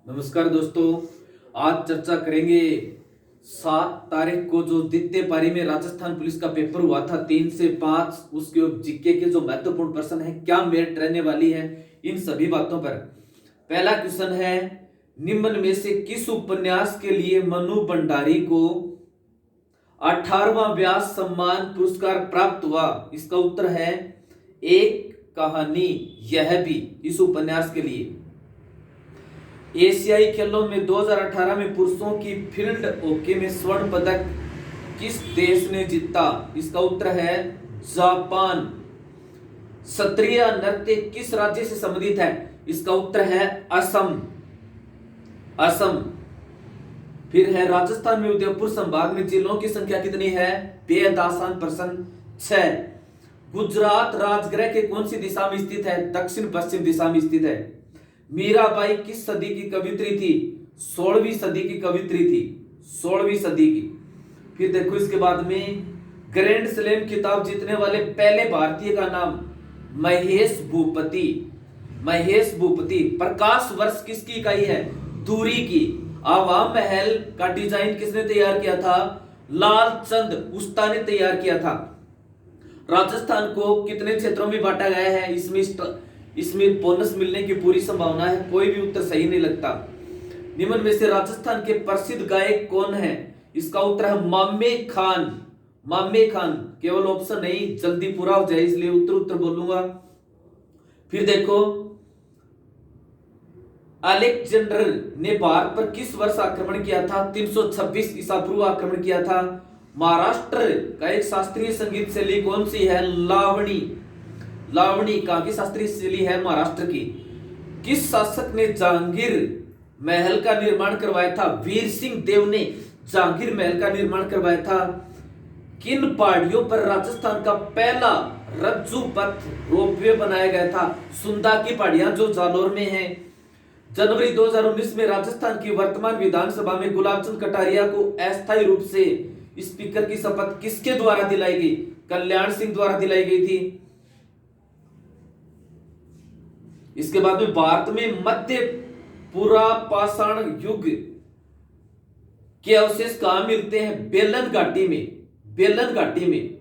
नमस्कार दोस्तों। आज चर्चा करेंगे 7 तारीख को जो द्वितीय पारी में राजस्थान पुलिस का पेपर हुआ था 3 से 5, उसके जीके के जो महत्वपूर्ण प्रश्न है, क्या मेरिट रहने वाली है, इन सभी बातों पर। पहला क्वेश्चन है, निम्न में से किस उपन्यास के लिए मनु भंडारी को 18वां व्यास सम्मान पुरस्कार प्राप्त हुआ? इसका उत्तर है एक कहानी यह भी, इस उपन्यास के लिए। एशियाई खेलों में 2018 में पुरुषों की फील्ड हॉकी में स्वर्ण पदक किस देश ने जीता? इसका उत्तर है जापान। सत्रिय नृत्य किस राज्य से संबंधित है? इसका उत्तर है असम। असम। फिर है, राजस्थान में उदयपुर संभाग में जिलों की संख्या कितनी है? बेहद आसान प्रश्न 6। गुजरात राजगृह के कौन सी दिशा में स्थित है? दक्षिण पश्चिम दिशा में स्थित है। मीराबाई किस सदी की कवित्री थी? 16वीं सदी की कवित्री थी, 16वीं सदी की। फिर देखो इसके बाद में, ग्रैंड स्लैम खिताब जीतने वाले पहले भारतीय का नाम? महेश भूपति। महेश भूपति। प्रकाश वर्ष किसकी इकाई है? दूरी की। आवाम महल का डिजाइन किसने तैयार किया था? लालचंद उस्ता ने तैयार किया था। राजस्थान को कितने क्षेत्रों में बांटा गया है? इसमें बोनस मिलने की पूरी संभावना है। कोई भी उत्तर सही नहीं लगता। निम्न में से राजस्थान के प्रसिद्ध गायक कौन है? इसका उत्तर है मामे खान। मामे खान। केवल ऑप्शन नहीं, जल्दी पूरा हो जाए इसलिए उत्तर बोलूंगा। फिर देखो, अलेक्जेंडर ने भारत पर किस वर्ष आक्रमण किया था? 326 ईसा पूर्व आक्रमण किया था। महाराष्ट्र का एक शास्त्रीय संगीत शैली कौन सी है? लावणी। लावणी कहाँ की शास्त्रीय शैली है? महाराष्ट्र की। किस शासक ने जहांगीर महल का निर्माण करवाया था? वीर सिंह देव ने जहांगीर महल का निर्माण करवाया था। किन पहाड़ियों पर राजस्थान का पहला रज्जु पथ रोपवे बनाया गया था? सुंदा की पहाड़ियां जो जालौर में है। जनवरी 2019 में राजस्थान की वर्तमान विधानसभा में गुलाबचंद कटारिया को अस्थायी रूप से स्पीकर की शपथ किसके द्वारा दिलाई गई? कल्याण सिंह द्वारा दिलाई गई थी। इसके बाद में, भारत में मध्य पुरापाषाण युग के अवशेष कहां मिलते हैं? बेलन घाटी में। बेलन घाटी में।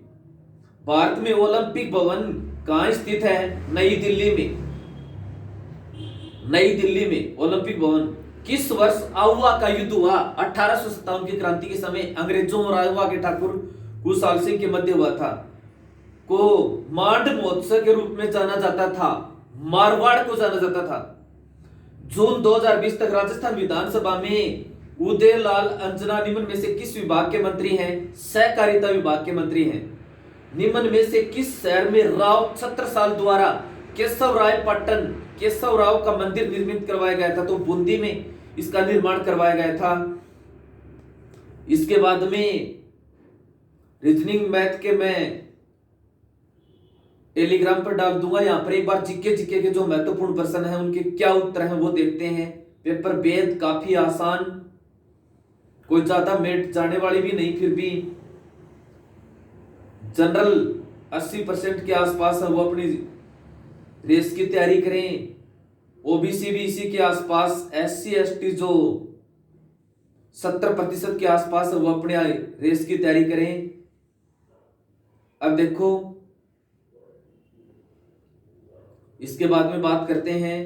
भारत में ओलंपिक भवन कहां स्थित है? नई दिल्ली में। नई दिल्ली में ओलंपिक भवन। किस वर्ष आहुआ का युद्ध हुआ? 1857 की क्रांति के समय अंग्रेजों और आहुआ के ठाकुर कुशाल सिंह के मध्य हुआ था। को मांड महोत्सव के रूप में जाना जाता था। मारवाड़ को जाना जाता था। जून 2020 तक राजस्थान विधानसभा में उदयलाल अंजना निम्न में से किस विभाग के मंत्री हैं? सहकारिता विभाग के मंत्री हैं। निम्न में से किस शहर में राव छत्रसाल द्वारा केशव राव का मंदिर निर्मित करवाया गया था? तो बूंदी में इसका निर्माण करवाया गया था। इसके बाद में, रीजनिंग मैथ के मैं टेलीग्राम पर डाल दूंगा। यहां पर एक बार जीके के जो महत्वपूर्ण प्रश्न हैं उनके क्या उत्तर हैं वो देखते हैं। पेपर बेहद काफी आसान, कोई ज्यादा मेट जाने वाली भी नहीं। फिर भी जनरल 80% के आसपास है, वो अपनी रेस की तैयारी करें। ओबीसी भी इसी के आसपास। SC ST जो 70% के आसपास है, वो अपने रेस की तैयारी करें। अब देखो, इसके बाद में बात करते हैं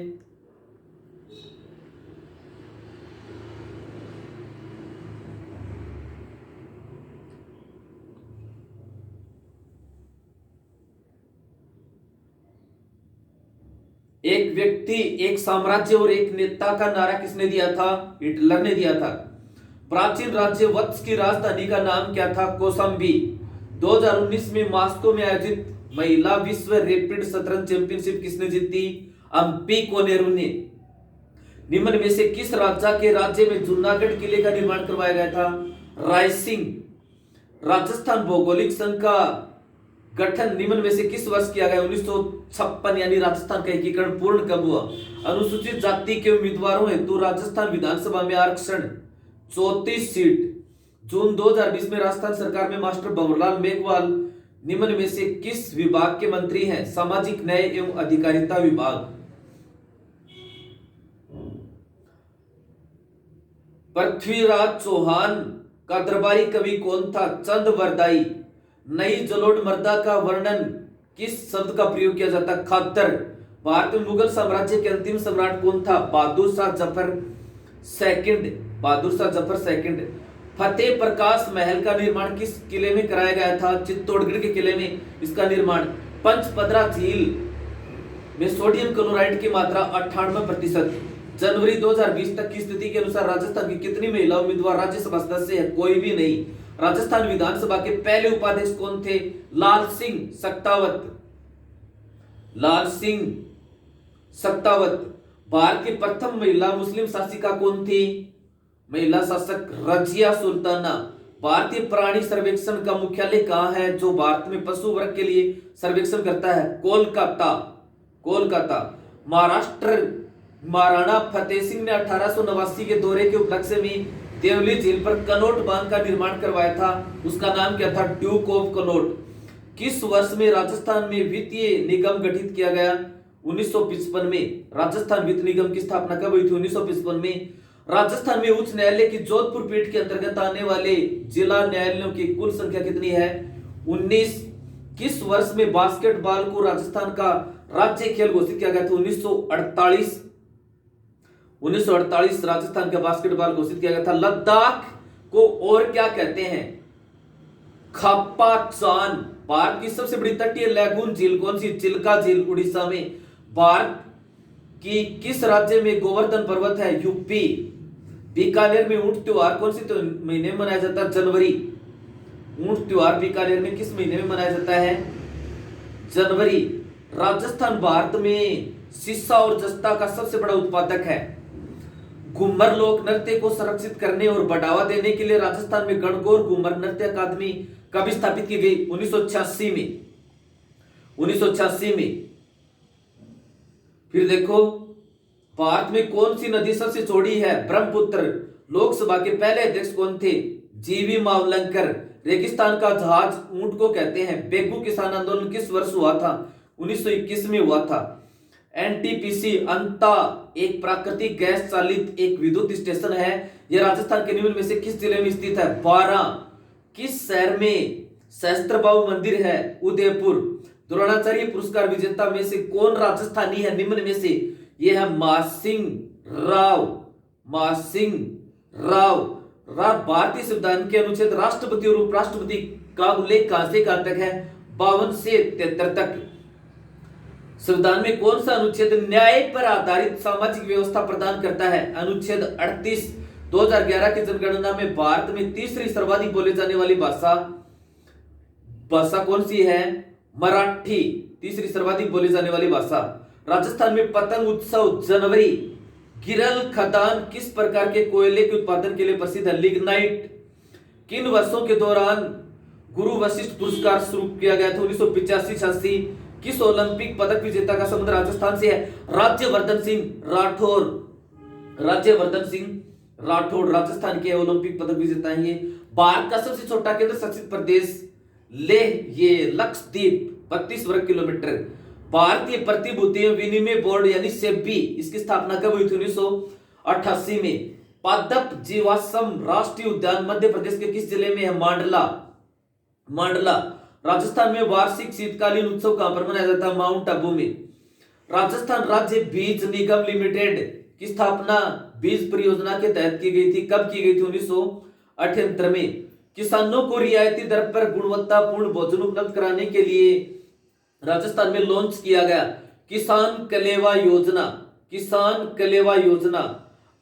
एक व्यक्ति, एक साम्राज्य और एक नेता का नारा किसने दिया था? हिटलर ने दिया था। प्राचीन राज्य वत्स की राजधानी का नाम क्या था? कौशाम्बी। 2019 में मॉस्को में आयोजित महिला विश्व रैपिड शतरंज चैंपियनशिप किसने जीती? अंपी कोनेरू ने। निम्न में से किस राज्य में जूनागढ़ किले का निर्माण करवाया गया था? रायसिंह। राजस्थान भौगोलिक संघ का गठन निम्न में से किस वर्ष किया गया? 1956। यानी राजस्थान का एकीकरण पूर्ण कब हुआ? अनुसूचित जाति के उम्मीदवारों हेतु राजस्थान विधानसभा में आरक्षण 34 सीट। जून 2020 में राजस्थान सरकार में मास्टर भंवरलाल मेघवाल निम्न में से किस विभाग के मंत्री हैं? सामाजिक न्याय एवं अधिकारिता विभाग। पृथ्वीराज चौहान का दरबारी कवि कौन था? चंद बरदाई। नई जलोढ़ मर्दा का वर्णन किस शब्द का प्रयोग किया जाता? खातर। भारत में मुगल साम्राज्य के अंतिम सम्राट कौन था? बहादुर शाह जफर सेकंड। बहादुर शाह जफर सेकंड। फतेह प्रकाश महल का निर्माण किस किले में कराया गया था? चित्तौड़गढ़ के किले में इसका निर्माण। पंचपदरा झील में सोडियम क्लोराइड की मात्रा 98%। जनवरी 2020 तक की स्थिति के अनुसार राजस्थान की कितनी महिला उम्मीदवार राज्यसभा सदस्य है? कोई भी नहीं। राजस्थान विधानसभा के पहले उपाध्यक्ष कौन थे? लाल सिंह सक्तावत। लाल सिंह सक्तावत। भारत की प्रथम महिला मुस्लिम शासिका कौन थी? महिला शासक रजिया सुल्ताना। भारतीय प्राणी सर्वेक्षण का मुख्यालय कहां है, जो भारत में पशु वर्ग के लिए सर्वेक्षण करता है? कोलकाता। कोलकाता। महाराष्ट्र महाराणा फतेह सिंह ने 1889 के दौरे के उपलक्ष्य में देवली झील पर कनोट बांध का निर्माण करवाया था। उसका नाम क्या था? Duke of Connaught. किस वर्ष में राजस्थान में वित्तीय निगम गठित किया गया? 1955 में। राजस्थान वित्त निगम की स्थापना कब हुई थी? 1955 में। राजस्थान में उच्च न्यायालय की जोधपुर पीठ के अंतर्गत आने वाले जिला न्यायालयों की कुल संख्या कितनी है? 19। किस वर्ष में बास्केटबॉल को राजस्थान का राज्य खेल घोषित किया गया था? 1948। 1948 राजस्थान का बास्केटबॉल घोषित किया गया था। लद्दाख को और क्या कहते हैं? खापाचान। भारत की सबसे बड़ी तटीय लैगून झील कौन सी? चिल्का झील उड़ीसा में। भारत की किस राज्य में गोवर्धन पर्वत है? यूपी। बीकानेर में ऊंट त्योहार कौन सी महीने में मनाया जाता है? जनवरी। ऊंट त्योहार बीकानेर में किस महीने में मनाया जाता है? जनवरी। राजस्थान भारत में सीसा और जस्ता का सबसे बड़ा उत्पादक है। घूमर लोक नृत्य को संरक्षित करने और बढ़ावा देने के लिए राजस्थान में गणगौर घूमर नृत्य अकादमी कब स्थापित की गई? 1986 में। 1986 में। फिर देखो, भारत में कौन सी नदी सबसे चौड़ी है? ब्रह्मपुत्र। लोकसभा के पहले अध्यक्ष कौन थे? जीवी मावलंकर। रेगिस्तान का जहाज ऊंट को कहते हैं। बेगू किसान आंदोलन किस वर्ष हुआ था? 1921 में हुआ था। एनटीपीसी अंता एक प्राकृतिक गैस चालित एक विद्युत स्टेशन है। यह राजस्थान के निम्न में से किस जिले में स्थित है? 12। किस शहर में सहस्त्रबाहु मंदिर है? उदयपुर। द्रोणाचार्य पुरस्कार विजेता में से कौन राजस्थानी है निम्न में से? यह है मासिंह राव। मासिंह राव। भारतीय संविधान के अनुच्छेद राष्ट्रपति और उपराष्ट्रपति का उल्लेख कहां से कहां तक है? 52 से 73 तक। संविधान में कौन सा अनुच्छेद न्याय पर आधारित सामाजिक व्यवस्था प्रदान करता है? अनुच्छेद 38। 2011 की जनगणना में भारत में तीसरी सर्वाधिक बोले जाने वाली भाषा कौन सी है? मराठी। तीसरी सर्वाधिक बोली जाने वाली भाषा। राजस्थान में पतंग उत्सव जनवरी। गिरल खदान किस प्रकार के कोयले के उत्पादन के लिए प्रसिद्ध है? लिग्नाइट। किन वर्षों के दौरान गुरु वशिष्ठ पुरस्कार शुरू किया गया था? 1985-86। किस ओलंपिक पदक विजेता का संबंध राजस्थान से है? राज्यवर्धन सिंह राठौर। राज्यवर्धन सिंह राठौर राजस्थान के ओलंपिक पदक विजेता हैं। भारत का सबसे छोटा केंद्र शासित प्रदेश लेह, ये लक्षद्वीप 32 वर्ग किलोमीटर। भारतीय प्रतिभूति विनिमय बोर्ड यानी सेबी, इसकी स्थापना कब हुई थी? 1988 में। पादप जीवाश्म राष्ट्रीय उद्यान मध्य प्रदेश के किस जिले में है? मांडला। मांडला। राजस्थान में वार्षिक शीतकालीन उत्सव कहां पर मनाया जाता है? माउंट आबू में। राजस्थान राज्य बीज निगम लिमिटेड की स्थापना बीज परियोजना के तहत की गई थी। कब की गई थी? 1978 में। किसानों को रियायती दर पर गुणवत्तापूर्ण भोजन उपलब्ध कराने के लिए राजस्थान में लॉन्च किया गया किसान कलेवा योजना। किसान कलेवा योजना।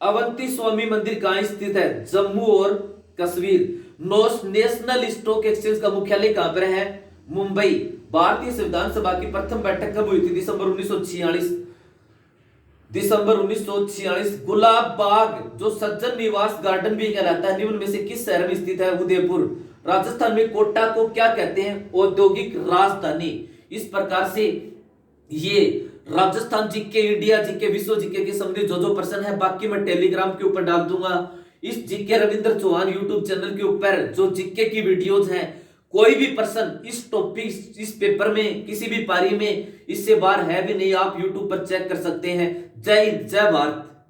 अवंती स्वामी मंदिर कहां स्थित है? जम्मू और कश्मीर। नेशनल स्टॉक एक्सचेंज का मुख्यालय कहां पर है? मुंबई। भारतीय संविधान सभा की प्रथम बैठक कब हुई थी? दिसंबर 1946। दिसंबर 1946। गुलाब बाग जो सज्जन निवास गार्डन भी कहलाता है, निम्न में से किस शहर में स्थित है? उदयपुर। राजस्थान में कोटा को क्या कहते हैं? औद्योगिक राजधानी। इस प्रकार से ये राजस्थान जीके, इंडिया जीके, विश्व जीके के संबंधित जो प्रश्न है, बाकी मैं टेलीग्राम के ऊपर डाल दूंगा। इस GK Ravindra Chauhan YouTube channel के ऊपर जो जीके की वीडियोज हैं, कोई भी प्रश्न इस टॉपिक, इस पेपर में, किसी भी पारी में इससे बाहर है भी नहीं, आप यूट्यूब पर चेक कर सकते हैं। जय हिंद, जय भारत।